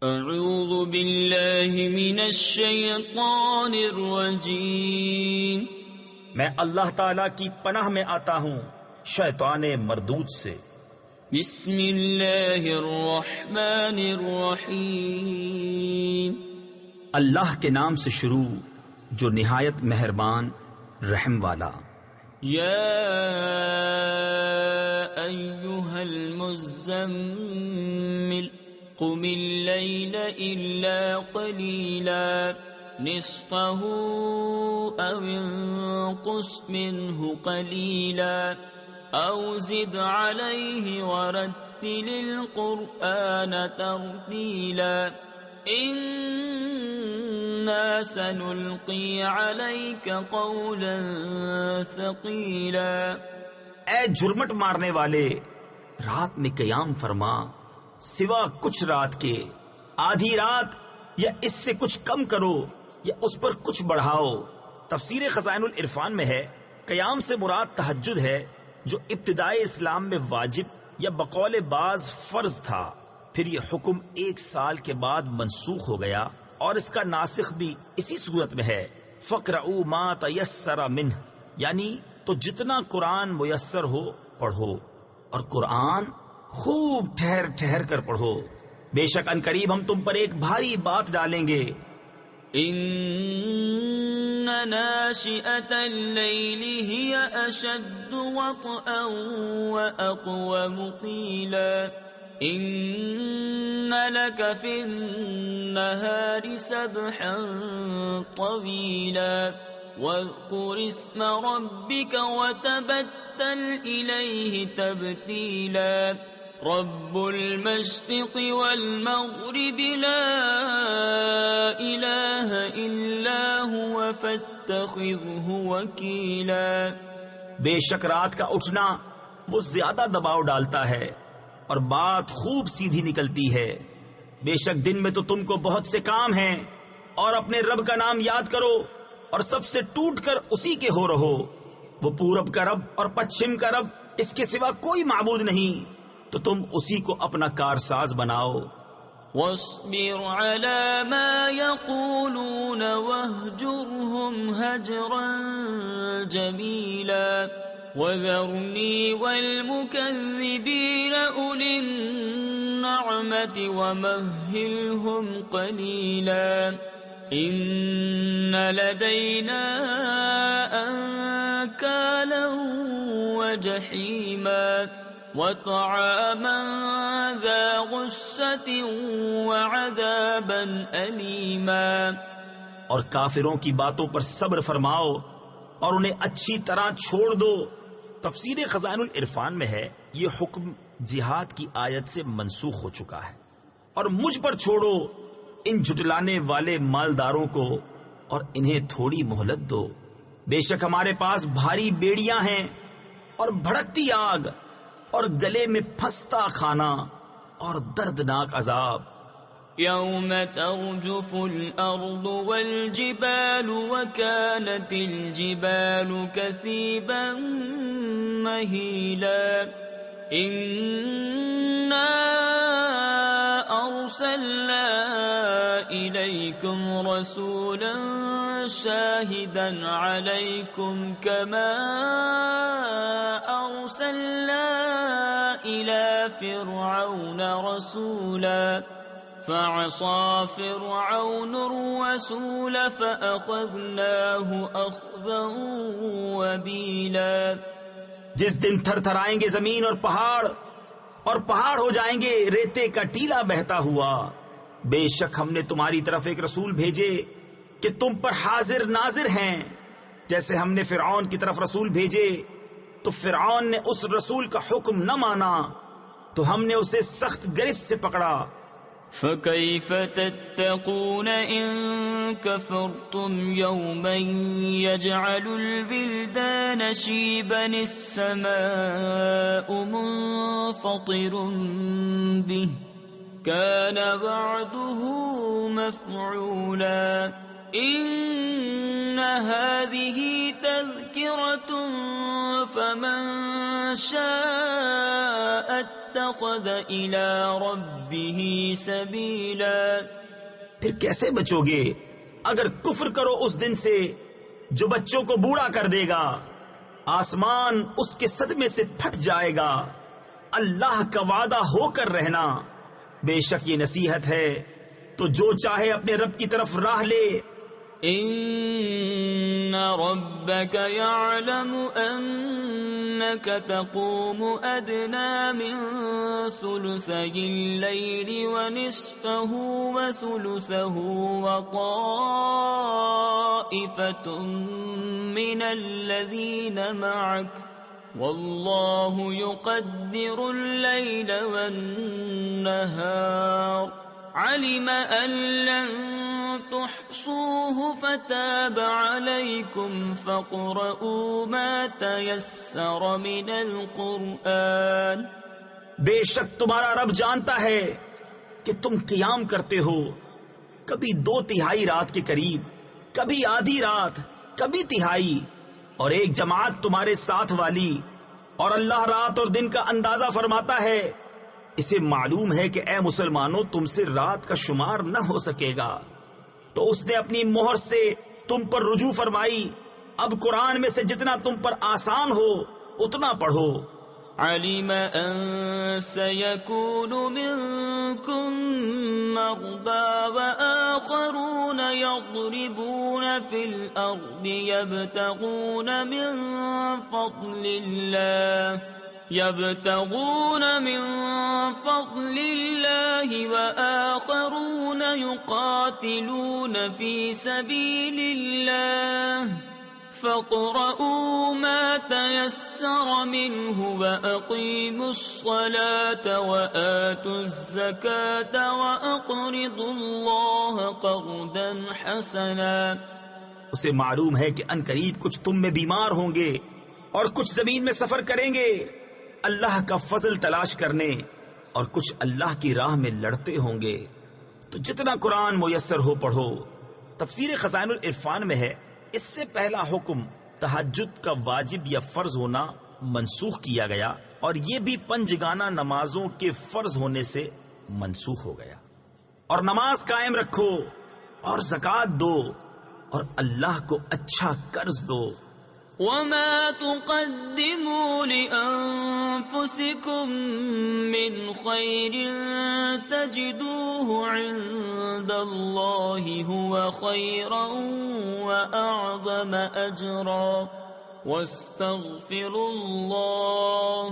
اعوذ باللہ من الشیطان الرجیم، میں اللہ تعالی کی پناہ میں آتا ہوں شیطان مردود سے۔ بسم اللہ الرحمن الرحیم، اللہ کے نام سے شروع جو نہایت مہربان رحم والا۔ یا ایہا المزمل قم اللیل الا قلیلا نصفه او انقص منه قلیلا او زد علیہ ورتل القرآن ترتیلا انا سنلقی علیک قولا ثقیلا۔ اے جھرمٹ مارنے والے، رات میں قیام فرما، سوا کچھ رات کے، آدھی رات یا اس سے کچھ کم کرو یا اس پر کچھ بڑھاؤ۔ تفسیر خزائن العرفان میں ہے قیام سے مراد تہجد ہے، جو ابتدائی اسلام میں واجب یا بقول بعض فرض تھا، پھر یہ حکم 1 سال کے بعد منسوخ ہو گیا، اور اس کا ناسخ بھی اسی صورت میں ہے فَقْرَؤُوا مَا تَيَسَّرَ مِنْهُ، یعنی تو جتنا قرآن میسر ہو پڑھو، اور قرآن خوب ٹھہر ٹھہر کر پڑھو، بے شک ان قریب ہم تم پر ایک بھاری بات ڈالیں گے۔ ان ناشئة الليل هي اشد وطئا واقوم قيلا ان لك في النهار سبحا طويلا واذكر اسم ربك وتبتل إليه تبتيلا رب المشرق والمغرب لا إله إلا هو فاتخذه وكيلا۔ بے شک رات کا اٹھنا وہ زیادہ دباؤ ڈالتا ہے اور بات خوب سیدھی نکلتی ہے۔ بے شک دن میں تو تم کو بہت سے کام ہیں، اور اپنے رب کا نام یاد کرو اور سب سے ٹوٹ کر اسی کے ہو رہو۔ وہ پورب کا رب اور پچھم کا رب، اس کے سوا کوئی معبود نہیں، تو تم اسی کو اپنا کارساز بناؤ۔ واصبر على ما يقولون واهجرهم هجرا جميلا وذرني والمكذبين أولي النعمة ومهلهم قليلا إن لدينا أنكالا وجحيما وطعاما ذا غصة وعذابا أليما۔ اور کافروں کی باتوں پر صبر فرماؤ اور انہیں اچھی طرح چھوڑ دو۔ تفسیر خزائن العرفان میں ہے یہ حکم جہاد کی آیت سے منسوخ ہو چکا ہے۔ اور مجھ پر چھوڑو ان جھٹلانے والے مالداروں کو، اور انہیں تھوڑی مہلت دو، بے شک ہمارے پاس بھاری بیڑیاں ہیں اور بھڑکتی آگ اور گلے میں پھنستا کھانا اور دردناک عذاب۔ يوم ترجف الأرض والجبال وكانت الجبال كثيبا مهيلا إنا أرسلنا إليكم رسولا شاهدا عليكم كما أرسلنا إلى فرعون رسولا فعصى فرعون الرسول فأخذناه أخذا وبيلا۔ جس دن تھر تھر آئیں گے زمین اور پہاڑ ہو جائیں گے ریتے کا ٹیلا بہتا ہوا۔ بے شک ہم نے تمہاری طرف ایک رسول بھیجے کہ تم پر حاضر ناظر ہیں، جیسے ہم نے فرعون کی طرف رسول بھیجے تو فرعون نے اس رسول کا حکم نہ مانا تو ہم نے اسے سخت گرفت سے پکڑا۔ فَكَيْفَ تَتَّقُونَ إِن كَفَرْتُمْ يَوْمًا يَجْعَلُ الْوِلْدَانَ شِيبًا السَّمَاءُ مُنفَطِرٌ بِهِ كَانَ وَعْدُهُ مَفْعُولًا إِنَّ هَذِهِ تَذْكِرَةٌ فَمَن شَاءَ اتَّخَذَ اتخذ إلى ربه سبيلا. پھر کیسے بچو گے اگر کفر کرو اس دن سے جو بچوں کو بوڑھا کر دے گا؟ آسمان اس کے صدمے سے پھٹ جائے گا. اللہ کا وعدہ ہو کر رہنا، بے شک یہ نصیحت ہے تو جو چاہے اپنے رب کی طرف راہ لے. إن ربك يعلم أنك تقوم أدنى من ثلثي الليل ونصفه وثلثه وطائفة من الذين معك والله يقدر الليل والنهار علم أن لن تحصوه فتاب عليكم فاقرؤوا ما تيسر من القرآن. بے شک تمہارا رب جانتا ہے کہ تم قیام کرتے ہو کبھی 2/3 رات کے قریب، کبھی آدھی رات، کبھی تہائی، اور ایک جماعت تمہارے ساتھ والی، اور اللہ رات اور دن کا اندازہ فرماتا ہے. اسے معلوم ہے کہ اے مسلمانوں تم سے رات کا شمار نہ ہو سکے گا، تو اس نے اپنی مہر سے تم پر رجوع فرمائی. اب قرآن میں سے جتنا تم پر آسان ہو اتنا پڑھو. علم أن سيكون منكم مرضى وآخرون يضربون في الأرض يبتغون من فضل الله وآخرون يقاتلون في سبيل الله فاقرؤوا ما تيسر منه وأقيموا الصلاة وآتوا الزكاة وأقرضوا الله قرضا حسنا. اسے معلوم ہے کہ ان قریب کچھ تم میں بیمار ہوں گے اور کچھ زمین میں سفر کریں گے اللہ کا فضل تلاش کرنے، اور کچھ اللہ کی راہ میں لڑتے ہوں گے. تو جتنا قرآن میسر ہو پڑھو. تفسیر خزائن العرفان میں ہے اس سے پہلا حکم تہجد کا واجب یا فرض ہونا منسوخ کیا گیا، اور یہ بھی 5 گانہ نمازوں کے فرض ہونے سے منسوخ ہو گیا. اور نماز قائم رکھو اور زکوٰۃ دو اور اللہ کو اچھا قرض دو. وما تقدموا لأنفسكم من خير تجدوه عند الله هو خيرا وأعظم أجرا واستغفروا الله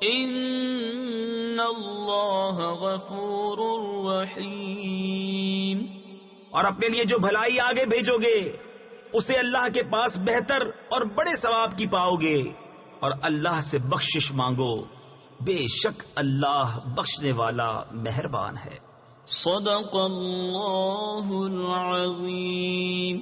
إن الله غفور رحيم. اور اپنے لیے جو بھلائی آگے بھیجو گے اسے اللہ کے پاس بہتر اور بڑے ثواب کی پاؤ گے، اور اللہ سے بخشش مانگو، بے شک اللہ بخشنے والا مہربان ہے. صدق اللہ العظیم.